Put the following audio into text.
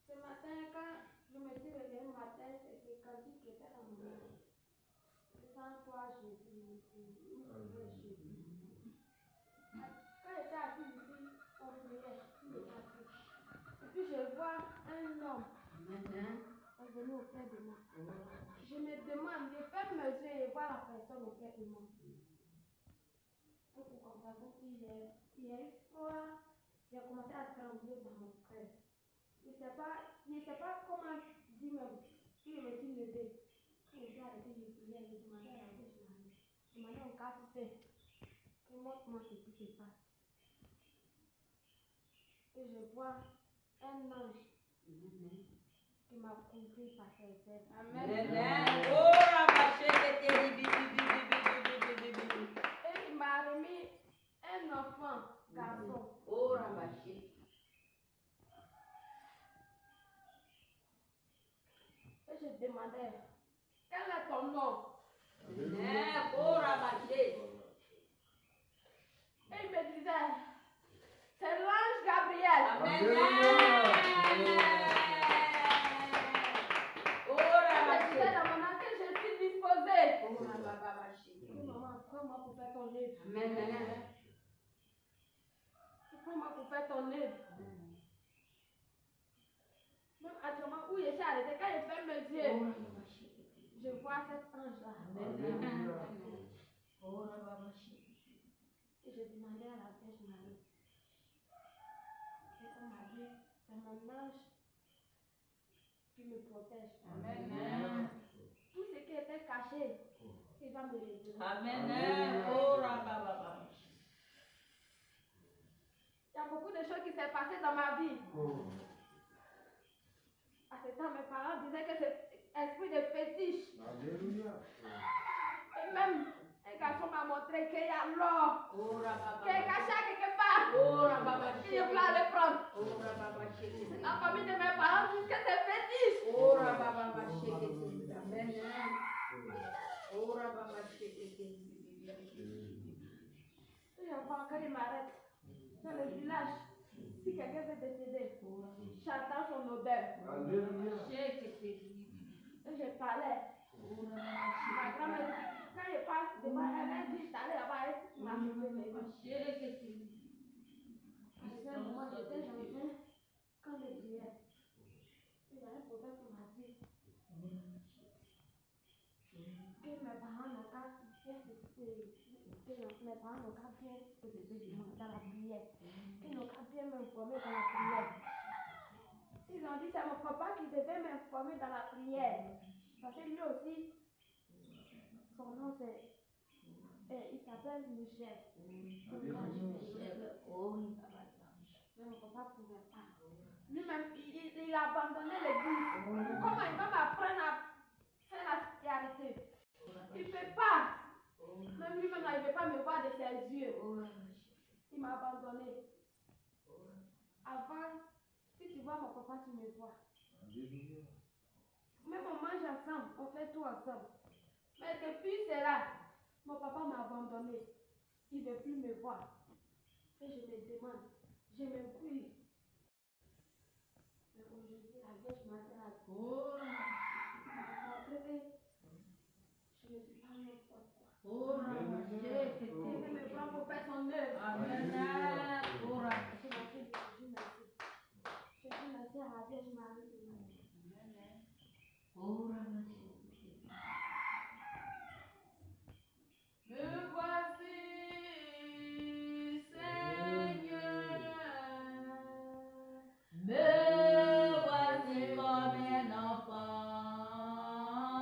Ce matin, quand je me suis réveillée matin, c'est Kandi qui était dans mon lit. Sans toi, Jésus, Jésus. Quand j'étais assise ici, on priait, il était assis. Et puis je vois un homme est venu auprès de moi. Je me demande, je ferme mes yeux et vois la personne auprès de moi. Pour comme ça, donc hier soir, j'ai commencé à trembler dans mon cœur. Je ne sais pas comment dire même. Puis je me suis levée. Quand je suis arrêtée, je priais, je demandais à la Vierge Marie. Je demandais au capitaine que montre-moi ce qui se passe. Et je vois un ange qui m'a couvert par ses ailes. Amen. Et il m'a remis un enfant, garçon. Et je demandais, quel est ton nom? Et il me disait, c'est l'ange Gabriel. Amen. Je disais dans mon âme que je suis disposée. Maman, prends-moi pour faire ton œuvre. Amen. Prends-moi pour faire ton œuvre. Même actuellement où je suis arrêtée, quand je ferme mes yeux, je vois cet ange-là. Et je demandais à la Vierge Marie. Et on m'a dit, c'est mon ange qui me protège. Amen. Tout ce qui était caché, il va me révéler. Amen. Il y a beaucoup de choses qui s'est passées dans ma vie. À ce temps, mes parents disaient que c'est esprit de fétiche. Et même un garçon m'a montré qu'il y a l'or qui est caché quelque part. Il ne voulait le prendre. C'est la famille de mes parents qui dit que c'est fétiche. Et avant qu'il m'arrête dans le village, si quelqu'un veut décéder, j'attends son odeur. Et je parlais. Ma grand-mère, quand je passe devant elle, elle dit d'aller là-bas, elle m'a sauvé les mains. À ce moment, j'étais dans un camp de prière. Il y a un prophète qui m'a dit que mes parents n'ont qu'à bien dans la prière. Qu'ils n'ont qu'à bien m'informer dans la prière. Ils ont dit c'est mon papa qui devait m'informer dans la prière. Parce que lui aussi, son nom c'est. Il s'appelle Michel. Mais mon papa ne pouvait pas. Lui-même, il a abandonné l'église. Comment il va m'apprendre à faire la spiritualité? Il ne peut pas. Même lui-même, il ne veut pas me voir de ses yeux. Il m'a abandonné. Avant, si tu vois mon papa, tu me vois. Même on mange ensemble, on fait tout ensemble. Mais depuis cela, mon papa m'a abandonné. Il ne veut plus me voir. Et je me demande, je m'inquiète. Mais aujourd'hui, la Vierge Marie a montré que je ne suis pas n'importe quoi. Il veut me prendre pour faire son œuvre. Amen. Je dis merci à la Vierge Marie. Amen.